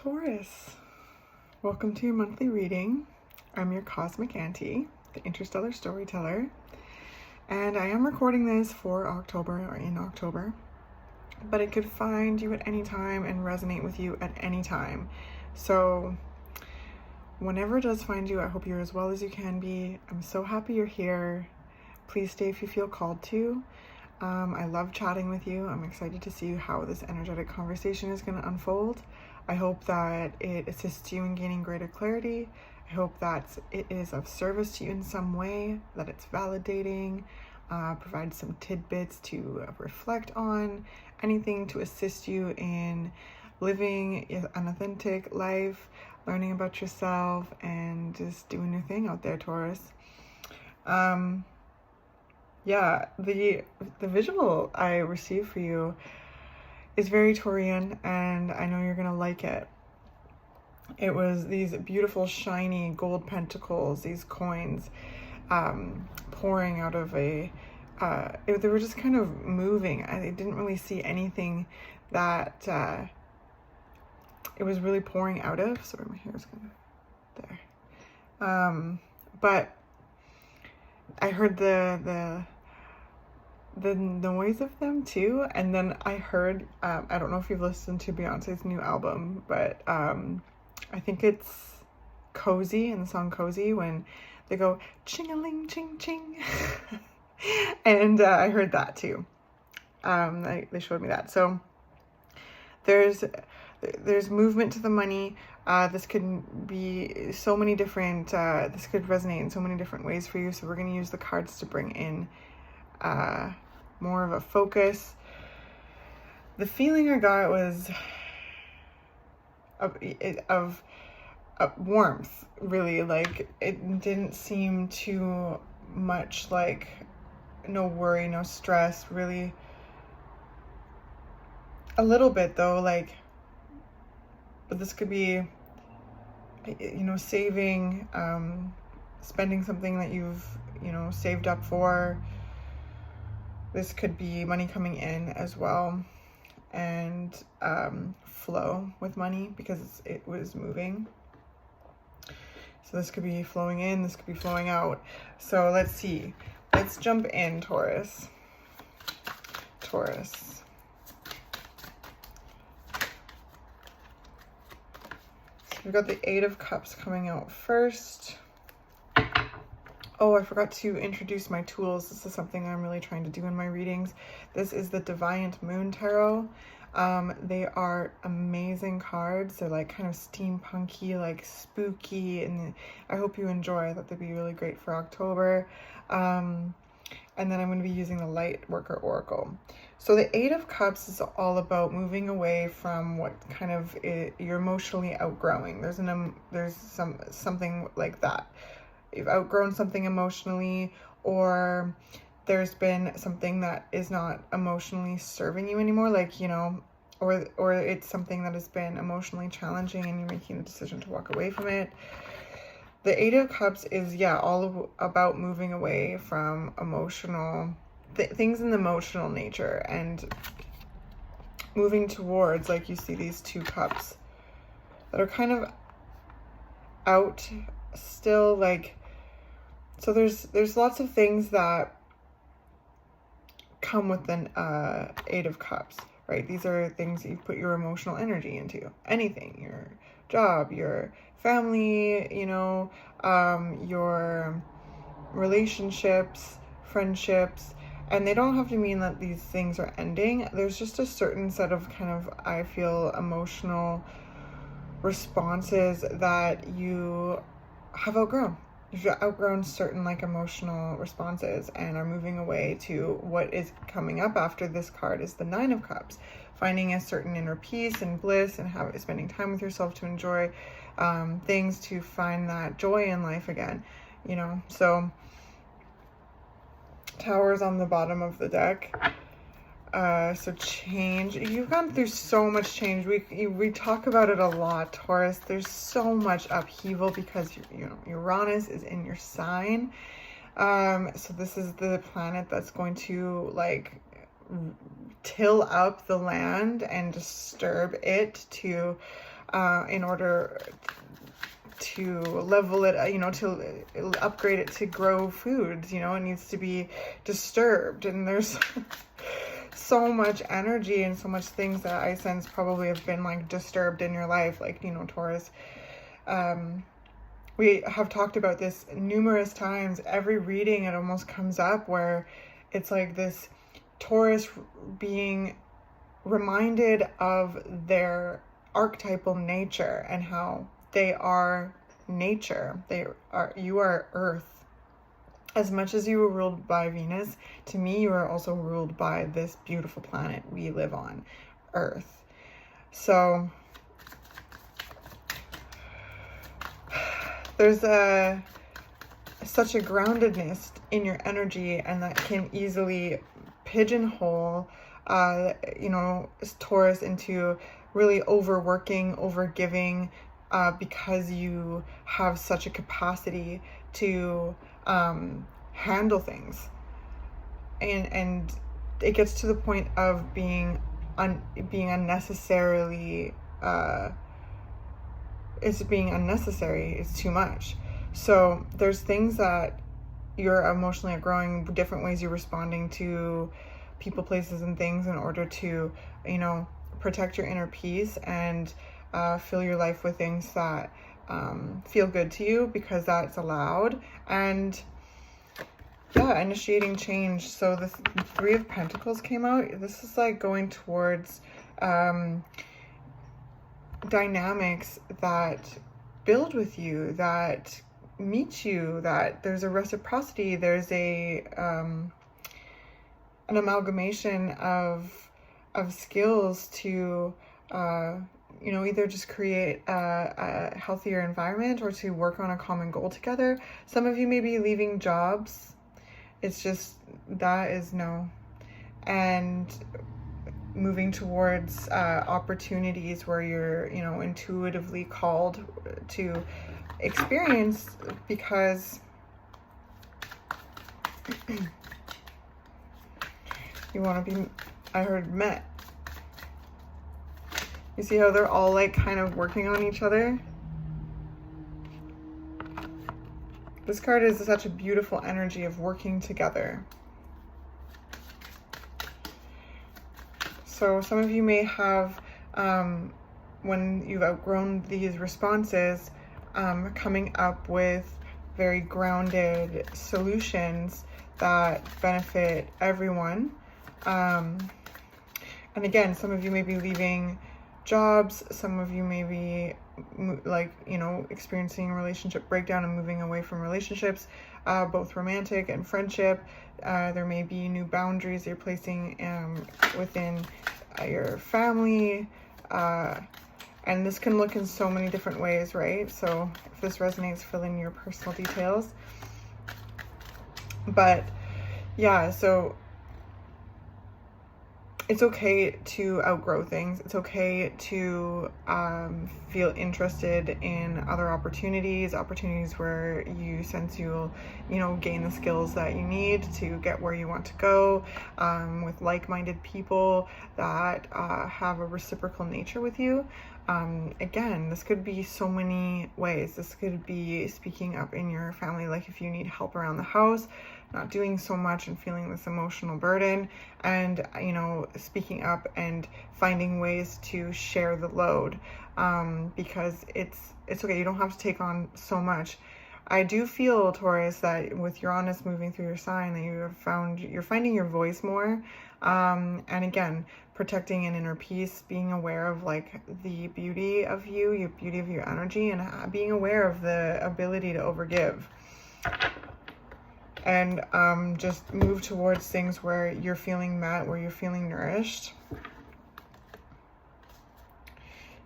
Taurus, welcome to your monthly reading. I'm your cosmic auntie, the interstellar storyteller, and I am recording this for October or in October, but it could find you at any time and resonate with you at any time. So whenever it does find you, I hope you're as well as you can be. I'm so happy you're here. Please stay if you feel called to. I love chatting with you. I'm excited to see how this energetic conversation is going to unfold. I hope that it assists you in gaining greater clarity. I hope that it is of service to you in some way, that it's validating, provides some tidbits to reflect on, anything to assist you in living an authentic life, learning about yourself, and just doing your thing out there, Taurus. Yeah, the visual I received for you is very Taurian, and I know you're gonna like it. It was these beautiful shiny gold pentacles, these coins pouring out of a they were just kind of moving. I didn't really see anything that it was really pouring out of. Sorry, my hair is kind of there. But I heard the noise of them too, and then I heard I don't know if you've listened to Beyonce's new album, but I think it's Cozy, in the song Cozy, when they go ching-a-ling ching ching and I heard that too. They showed me that. So there's movement to the money. This could be so many different this could resonate in so many different ways for you, so we're going to use the cards to bring in more of a focus. The feeling I got was of warmth, really. Like, it didn't seem too much like no worry, no stress, really. A little bit though, like, but this could be, you know, saving, spending something that you've, you know, saved up for. This could be money coming in as well, and flow with money, because it was moving. So this could be flowing in, this could be flowing out. So let's see. Let's jump in, Taurus. Taurus. We've got the Eight of Cups coming out first. Oh, I forgot to introduce my tools. This is something I'm really trying to do in my readings. This is the Deviant Moon Tarot. They are amazing cards. They're like kind of steampunky, like spooky, and I hope you enjoy. I thought they'd be really great for October. And then I'm going to be using the Light Worker Oracle. So the Eight of Cups is all about moving away from what kind of you're emotionally outgrowing. There's something like that. You've outgrown something emotionally, or there's been something that is not emotionally serving you anymore, like, you know, or it's something that has been emotionally challenging and you're making the decision to walk away from it. The Eight of Cups is, yeah, all about moving away from emotional things in the emotional nature and moving towards, like, you see these two cups that are kind of out still, like, so there's lots of things that come with an Eight of Cups, right? These are things that you put your emotional energy into. Anything, your job, your family, you know, your relationships, friendships, and they don't have to mean that these things are ending. There's just a certain set of kind of, I feel, emotional responses that you have outgrown. You've outgrown certain, like, emotional responses and are moving away to what is coming up after this card is the Nine of Cups. Finding a certain inner peace and bliss and spending time with yourself to enjoy things, to find that joy in life again, you know. So Tower's on the bottom of the deck. So change. You've gone through so much change. We talk about it a lot, Taurus. There's so much upheaval because, you know, Uranus is in your sign. So this is the planet that's going to, like, till up the land and disturb it to in order to level it, you know, to upgrade it to grow foods. You know, it needs to be disturbed, and there's so much energy and so much things that I sense probably have been like disturbed in your life, like, you know, Taurus. We have talked about this numerous times. Every reading, it almost comes up where it's like this Taurus being reminded of their archetypal nature and how they are nature. You are earth. As much as you were ruled by Venus, to me, you are also ruled by this beautiful planet we live on, Earth. So there's such a groundedness in your energy, and that can easily pigeonhole, you know, Taurus into really overworking, overgiving, because you have such a capacity to handle things, and it gets to the point of being unnecessarily it's too much. So there's things that you're emotionally outgrowing, different ways you're responding to people, places, and things in order to, you know, protect your inner peace and fill your life with things that feel good to you, because that's allowed. And yeah, initiating change. So the Three of Pentacles came out. This is like going towards dynamics that build with you, that meet you, that there's a reciprocity, there's a an amalgamation of skills to you know, either just create a healthier environment or to work on a common goal together. Some of you may be leaving jobs. It's just, that is no. And moving towards opportunities where you're, you know, intuitively called to experience, because you want to be, I heard, met. You see how they're all like kind of working on each other? This card is such a beautiful energy of working together. So some of you may have, when you've outgrown these responses, coming up with very grounded solutions that benefit everyone. And again, some of you may be leaving jobs, some of you may be like, you know, experiencing a relationship breakdown and moving away from relationships, both romantic and friendship. There may be new boundaries you're placing within your family, and this can look in so many different ways, right? So if this resonates, fill in your personal details. But yeah, so it's okay to outgrow things. It's okay to feel interested in other opportunities where you sense you'll, you know, gain the skills that you need to get where you want to go, with like-minded people that have a reciprocal nature with you. Again, this could be so many ways. This could be speaking up in your family, like if you need help around the house, not doing so much and feeling this emotional burden, and, you know, speaking up and finding ways to share the load, because it's okay. You don't have to take on so much. I do feel, Taurus, that with Uranus moving through your sign, that you're finding your voice more, and again, protecting an inner peace, being aware of like the beauty of you, your beauty of your energy, and being aware of the ability to overgive. And just move towards things where you're feeling met, where you're feeling nourished.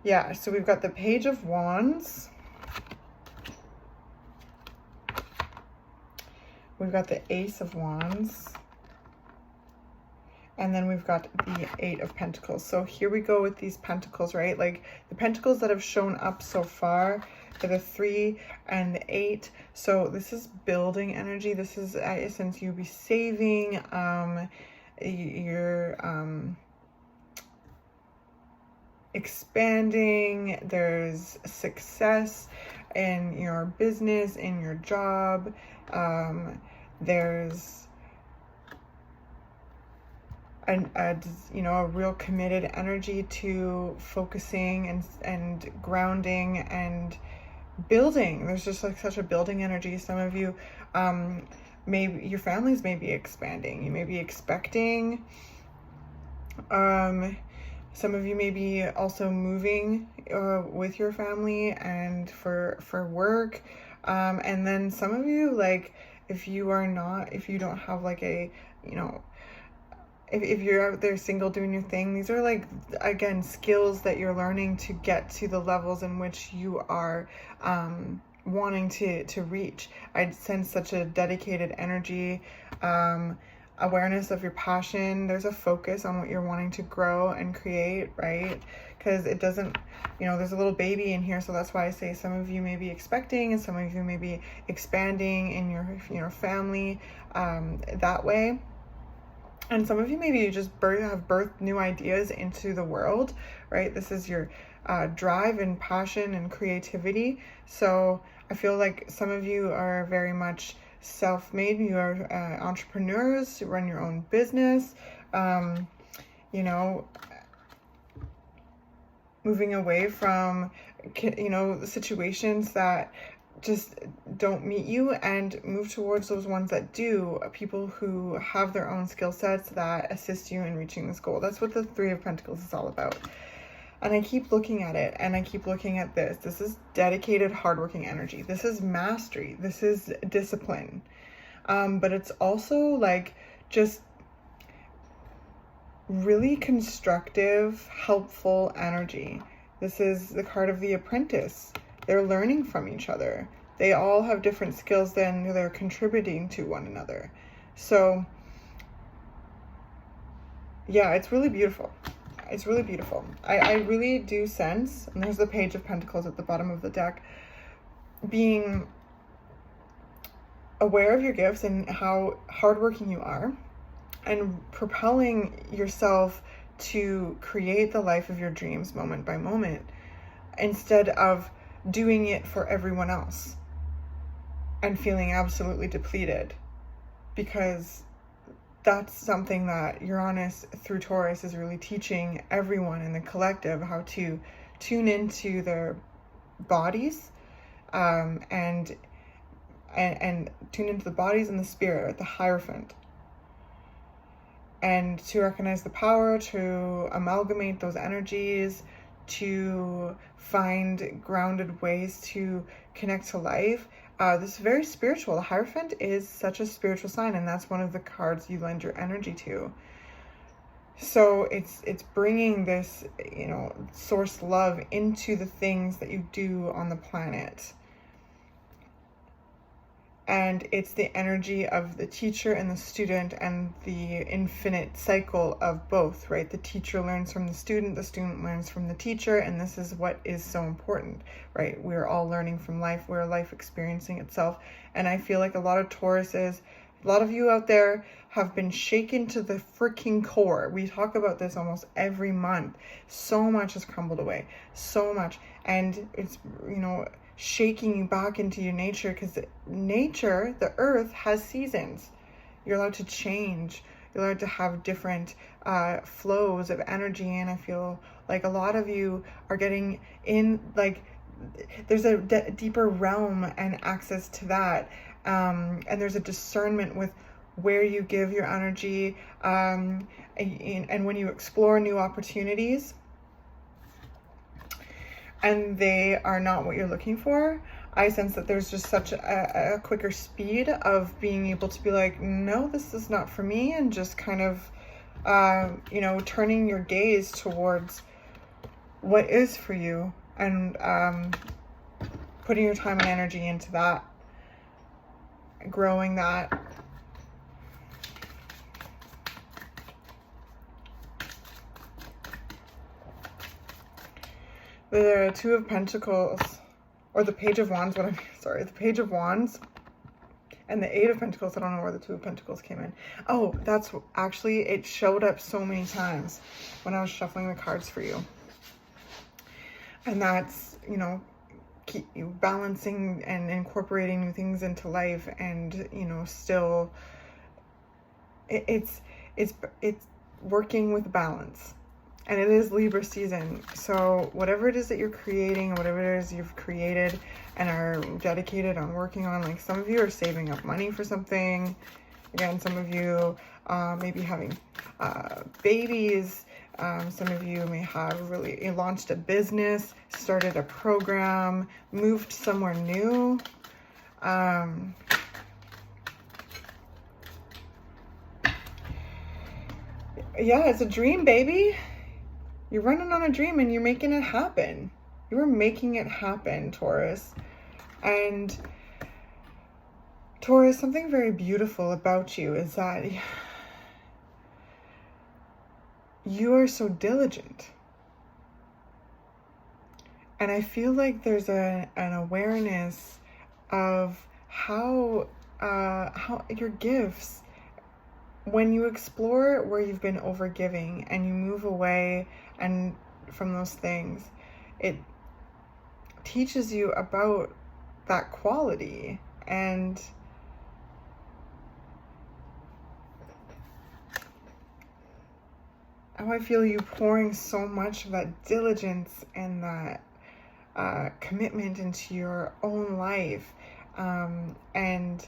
Yeah, so we've got the Page of Wands. We've got the Ace of Wands. And then we've got the Eight of Pentacles. So here we go with these pentacles, right? Like the pentacles that have shown up so far are the 3 and the 8. So this is building energy. This is, since you'll be saving, you're expanding, there's success in your business, in your job. There's a real committed energy to focusing and grounding and building. There's just like such a building energy. Some of you, maybe your families may be expanding. You may be expecting. Some of you may be also moving with your family and for work. And then some of you, like, if you don't have like a, if you're out there single doing your thing, these are like, again, skills that you're learning to get to the levels in which you are wanting to reach. I sense such a dedicated energy, awareness of your passion. There's a focus on what you're wanting to grow and create, right? Because it doesn't, there's a little baby in here, so that's why I say some of you may be expecting and some of you may be expanding in your family that way. And some of you maybe just have birthed new ideas into the world, right? This is your drive and passion and creativity. So I feel like some of you are very much self-made. You are entrepreneurs who run your own business, moving away from, situations that just don't meet you and move towards those ones that do, people who have their own skill sets that assist you in reaching this goal. That's what the Three of Pentacles is all about. And I keep looking at it and I keep looking at this. This is dedicated, hardworking energy. This is mastery. This is discipline. But it's also like just really constructive, helpful energy. This is the card of the apprentice. They're learning from each other. They all have different skills, then they're contributing to one another. So yeah, it's really beautiful. It's really beautiful. I really do sense, and there's the Page of Pentacles at the bottom of the deck, being aware of your gifts and how hardworking you are, and propelling yourself to create the life of your dreams moment by moment, instead of doing it for everyone else and feeling absolutely depleted, because that's something that Uranus through Taurus is really teaching everyone in the collective, how to tune into their bodies, and tune into the bodies and the spirit, the Hierophant, and to recognize the power, to amalgamate those energies, to find grounded ways to connect to life. This is very spiritual. The Hierophant is such a spiritual sign, and that's one of the cards you lend your energy to. So it's bringing this, source love into the things that you do on the planet. And it's the energy of the teacher and the student and the infinite cycle of both, right? The teacher learns from the student learns from the teacher, and this is what is so important, right? We're all learning from life. We're life experiencing itself. And I feel like a lot of Tauruses, a lot of you out there have been shaken to the freaking core. We talk about this almost every month. So much has crumbled away, so much. And it's, shaking you back into your nature, because nature, the earth, has seasons. You're allowed to change. You're allowed to have different flows of energy. And I feel like a lot of you are getting in, like, there's a deeper realm and access to that. And there's a discernment with where you give your energy, and when you explore new opportunities and they are not what you're looking for, I sense that there's just such a quicker speed of being able to be like, no, this is not for me, and just kind of, turning your gaze towards what is for you, and putting your time and energy into that, growing that. The Two of Pentacles, or the Page of Wands, the Page of Wands and the Eight of Pentacles. I don't know where the Two of Pentacles came in. Oh, that's actually, it showed up so many times when I was shuffling the cards for you. And that's, you know, keep you balancing and incorporating new things into life, and, you know, still it's working with balance. And it is Libra season. So whatever it is that you're creating, whatever it is you've created and are dedicated on working on, like some of you are saving up money for something. Again, some of you maybe having babies. Some of you may have really launched a business, started a program, moved somewhere new. Yeah, it's a dream, baby. You're running on a dream and you're making it happen. You are making it happen, Taurus. And Taurus, something very beautiful about you is that you are so diligent. And I feel like there's an awareness of how your gifts, when you explore where you've been overgiving and you move away and from those things, it teaches you about that quality. And how I feel you pouring so much of that diligence and that commitment into your own life, and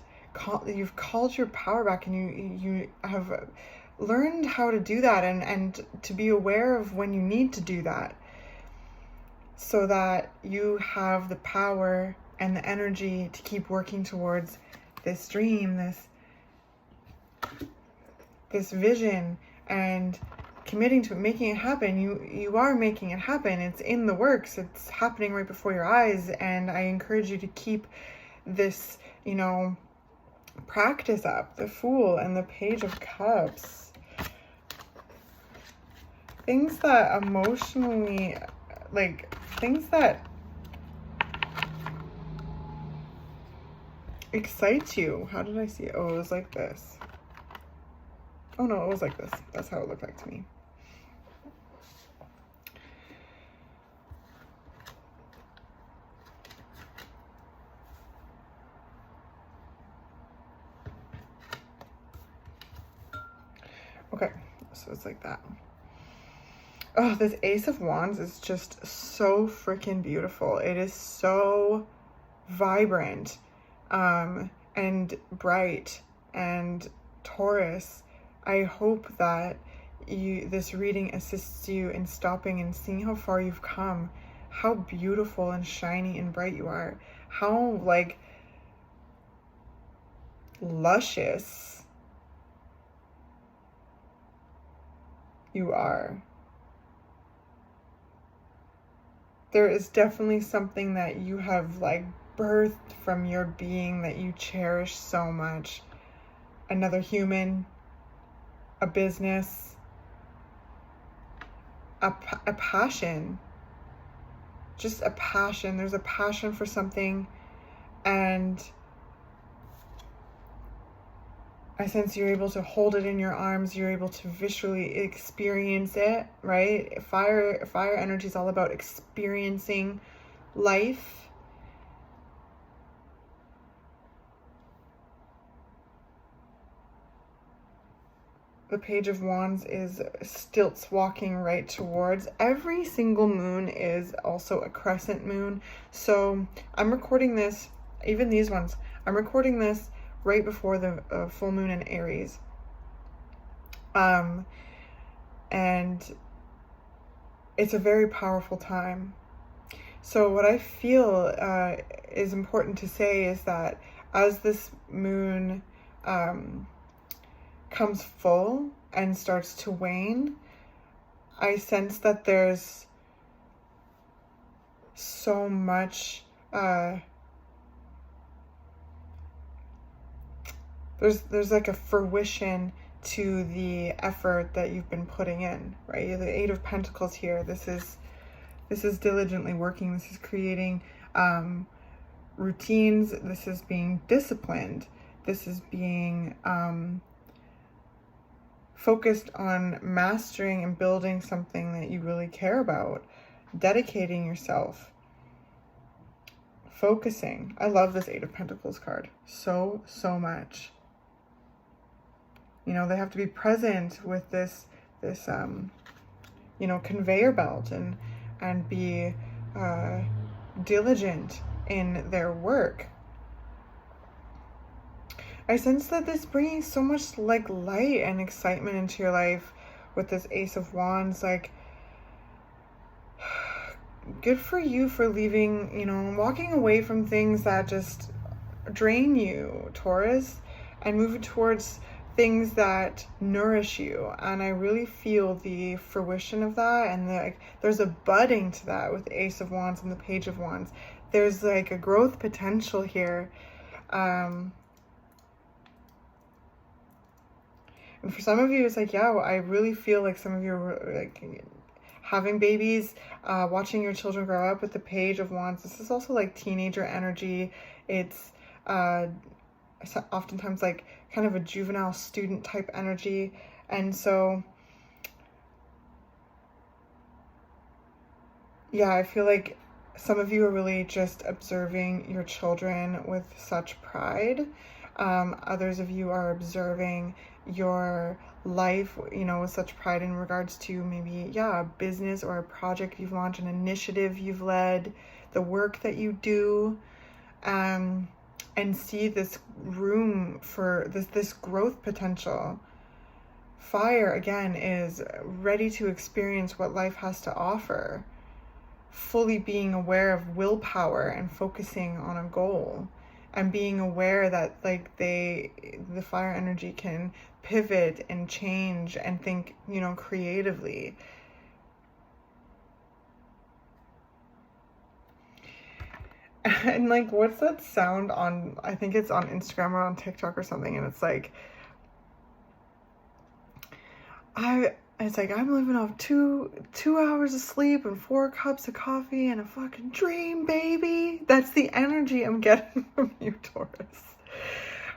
you've called your power back, and you have learned how to do that, and to be aware of when you need to do that, so that you have the power and the energy to keep working towards this dream, this vision, and committing to it, making it happen. You are making it happen. It's in the works. It's happening right before your eyes. And I encourage you to keep this, you know, practice up. The Fool and the Page of Cups. Things that emotionally, like, things that excite you. How did I see it? Oh, it was like this. Oh no, it was like this. That's how it looked like to me. Okay, so it's like that. Oh, this Ace of Wands is just so freaking beautiful. It is so vibrant and bright. And Taurus, I hope that this reading assists you in stopping and seeing how far you've come, how beautiful and shiny and bright you are, how, like, luscious you are. There is definitely something that you have, like, birthed from your being that you cherish so much. Another human, a business, a passion, just a passion. There's a passion for something, and I sense you're able to hold it in your arms. You're able to visually experience it, right? Fire energy is all about experiencing life. The Page of Wands is stilts walking right towards. Every single moon is also a crescent moon. So I'm recording this, even these ones, I'm recording this right before the full moon in Aries. And it's a very powerful time. So what I feel is important to say is that as this moon comes full and starts to wane, I sense that there's so much there's like a fruition to the effort that you've been putting in, right? The Eight of Pentacles here. This is diligently working. This is creating routines. This is being disciplined. This is being focused on mastering and building something that you really care about. dedicating yourself, focusing. I love this Eight of Pentacles card so much. You know, they have to be present with this you know, conveyor belt and be diligent in their work. I sense that this brings so much like light and excitement into your life with this Ace of Wands. Like, good for you for leaving, you know, walking away from things that just drain you, Taurus, and moving towards things that nourish you. And I really feel the fruition of that, and there's a budding to that with the Ace of Wands and the Page of Wands. There's like a growth potential here. And for some of you, it's like, yeah, I really feel like some of you are like having babies, watching your children grow up with the Page of Wands. This is also like teenager energy. It's oftentimes like kind of a juvenile student type energy. And so, yeah, I feel like some of you are really just observing your children with such pride. Others of you are observing your life, you know, with such pride in regards to maybe, yeah, a business or a project you've launched, an initiative you've led, the work that you do, and see this room for this growth potential. Fire, again, is ready to experience what life has to offer, fully being aware of willpower and focusing on a goal, and being aware that like the fire energy can pivot and change and think, you know, creatively. And like, what's that sound on, I think it's on Instagram or on TikTok or something, and it's like, it's like, I'm living off two hours of sleep and 4 cups of coffee and a fucking dream, baby. That's the energy I'm getting from you, Taurus.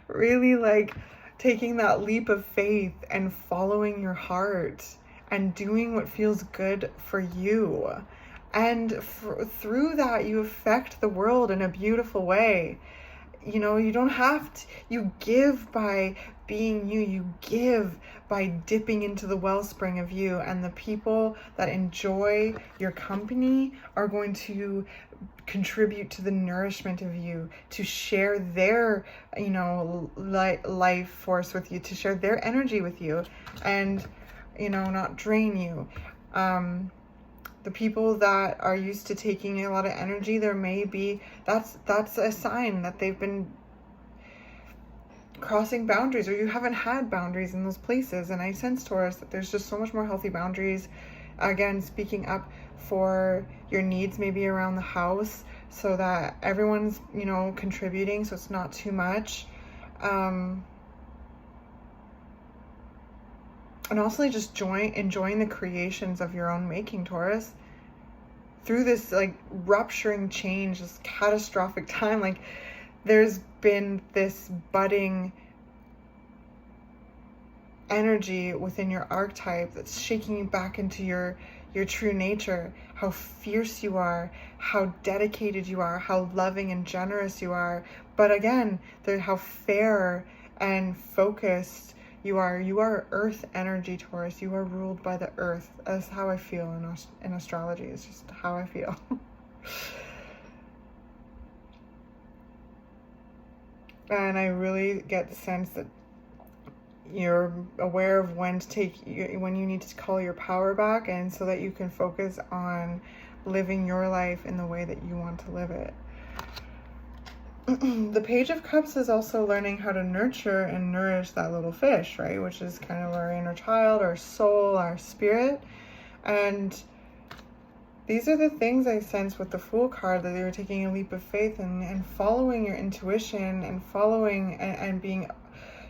Really like taking that leap of faith and following your heart and doing what feels good for you. And through that, you affect the world in a beautiful way. You know, you don't have to, you give by being you, you give by dipping into the wellspring of you, and the people that enjoy your company are going to contribute to the nourishment of you, to share their, you know, life force with you, to share their energy with you, and, you know, not drain you. The people that are used to taking a lot of energy, there may be, that's a sign that they've been crossing boundaries, or you haven't had boundaries in those places. And I sense, Taurus, that there's just so much more healthy boundaries. Again, speaking up for your needs, maybe around the house, so that everyone's, you know, contributing, so it's not too much. And also just enjoying the creations of your own making, Taurus. Through this like rupturing change, this catastrophic time, like there's been this budding energy within your archetype that's shaking you back into your true nature, how fierce you are, how dedicated you are, how loving and generous you are. But again, how fair and focused you are. You are earth energy, Taurus. You are ruled by the earth. That's how I feel in astrology. It's just how I feel. And I really get the sense that you're aware of when you need to call your power back, and so that you can focus on living your life in the way that you want to live it. The Page of Cups is also learning how to nurture and nourish that little fish, right? Which is kind of our inner child, our soul, our spirit. And these are the things I sense with the Fool card, that you're taking a leap of faith and following your intuition, and following and being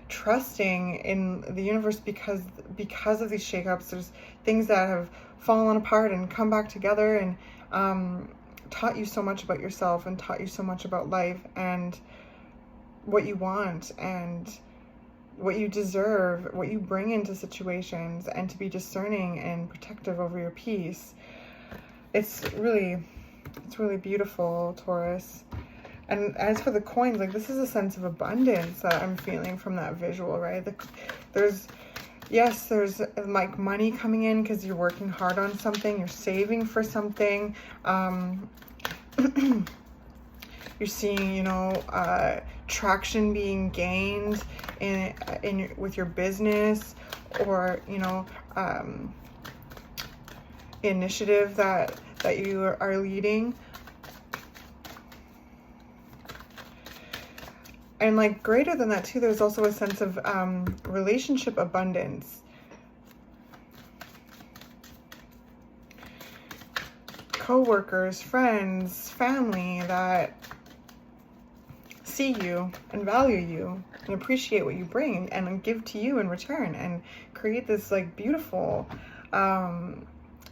trusting in the universe, because of these shakeups. There's things that have fallen apart and come back together, and taught you so much about yourself, and taught you so much about life, and what you want, and what you deserve, what you bring into situations, and to be discerning and protective over your peace. It's really beautiful, Taurus. And as for the coins, like, this is a sense of abundance that I'm feeling from that visual, right? There's like money coming in because you're working hard on something, you're saving for something. You're seeing, you know, traction being gained with your business, or, you know, initiative that you are leading. And like greater than that too, there's also a sense of relationship abundance. Co-workers, friends, family that see you and value you and appreciate what you bring and give to you in return, and create this like beautiful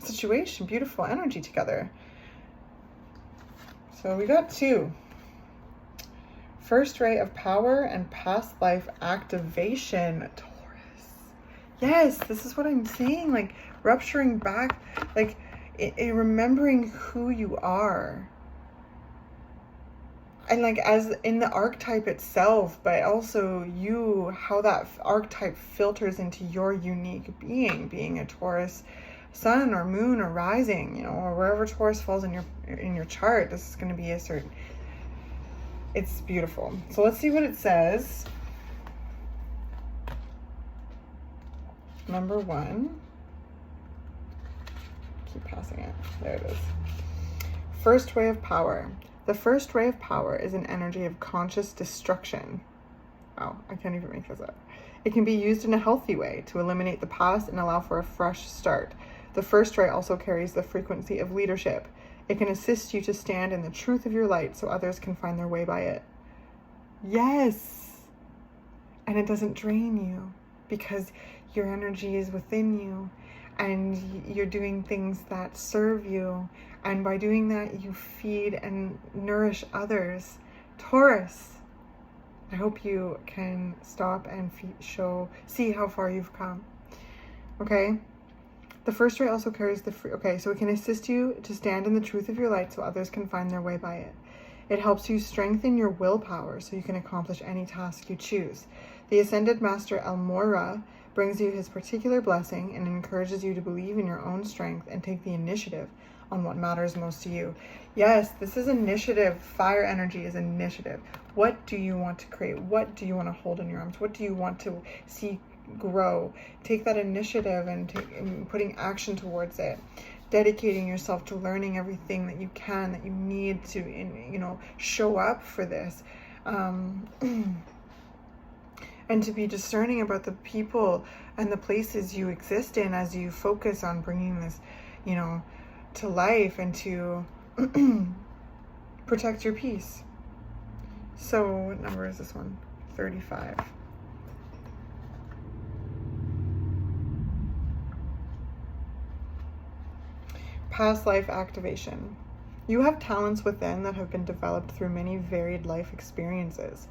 situation, beautiful energy together. So we got 2. First ray of power and past life activation, Taurus. Yes, this is what I'm saying, like rupturing back, like remembering who you are. And like as in the archetype itself, but also how that archetype filters into your unique being a Taurus sun or moon or rising, you know, or wherever Taurus falls in your chart. This is going to be a certain, it's beautiful. So let's see what it says. Number 1. Keep passing it. There it is. First ray of power. The first ray of power is an energy of conscious destruction. Oh, I can't even make this up. It can be used in a healthy way to eliminate the past and allow for a fresh start. The first ray also carries the frequency of leadership. It can assist you to stand in the truth of your light so others can find their way by it. Yes! And it doesn't drain you because your energy is within you and you're doing things that serve you. And by doing that, you feed and nourish others. Taurus, I hope you can stop and see how far you've come. Okay? The first ray also carries so it can assist you to stand in the truth of your light so others can find their way by it. It helps you strengthen your willpower so you can accomplish any task you choose. The Ascended Master Almora brings you his particular blessing and encourages you to believe in your own strength and take the initiative on what matters most to you. Yes, this is initiative. Fire energy is initiative. What do you want to create? What do you want to hold in your arms? What do you want to see grow? Take that initiative and putting action towards it. Dedicating yourself to learning everything that you can, that you need to, you know, show up for this. And to be discerning about the people and the places you exist in as you focus on bringing this, you know, to life, and to protect your peace. So what number is this one? 35. Past life activation. You have talents within that have been developed through many varied life experiences.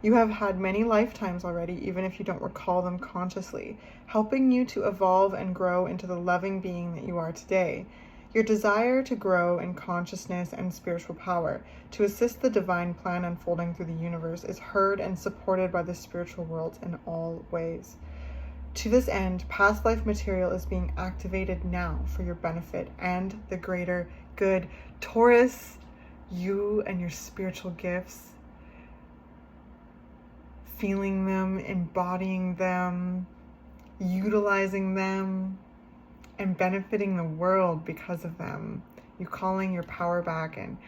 You have had many lifetimes already, even if you don't recall them consciously, helping you to evolve and grow into the loving being that you are today. Your desire to grow in consciousness and spiritual power, to assist the divine plan unfolding through the universe, is heard and supported by the spiritual worlds in all ways. To this end, past life material is being activated now for your benefit and the greater good. Taurus, you and your spiritual gifts, feeling them, embodying them, utilizing them, and benefiting the world because of them. You calling your power back, and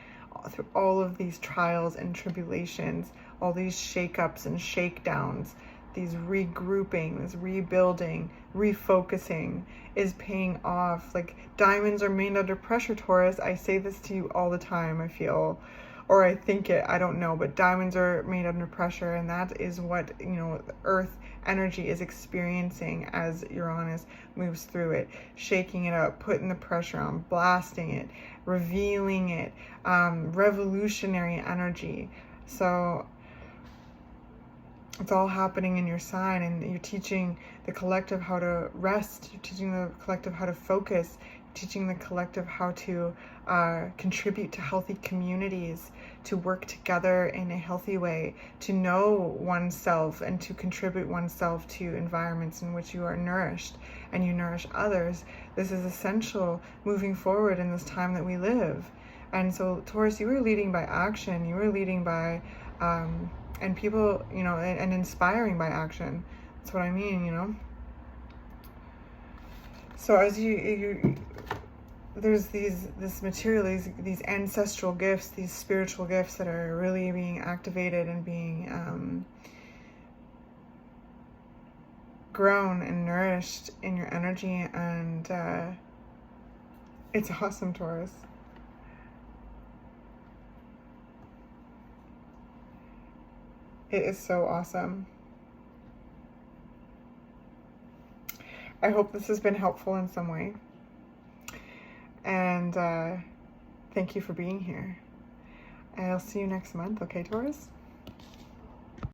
through all of these trials and tribulations, all these shakeups and shakedowns, these regrouping, this rebuilding, refocusing is paying off. Like, diamonds are made under pressure, Taurus. I say this to you all the time, I feel, or I think it, I don't know, but diamonds are made under pressure, and that is what, you know, the earth energy is experiencing as Uranus moves through it, shaking it up, putting the pressure on, blasting it, revealing it, revolutionary energy. So it's all happening in your sign, and you're teaching the collective how to rest. You're teaching the collective how to focus. teaching the collective how to contribute to healthy communities, to work together in a healthy way, to know oneself and to contribute oneself to environments in which you are nourished and you nourish others. This is essential moving forward in this time that we live. And so, Taurus, you were leading by action. You were leading by, and people, you know, and inspiring by action. That's what I mean, you know. So as there's this material, these ancestral gifts, these spiritual gifts that are really being activated and being grown and nourished in your energy, and it's awesome, Taurus. It is so awesome. I hope this has been helpful in some way. And thank you for being here. I'll see you next month, okay, Taurus?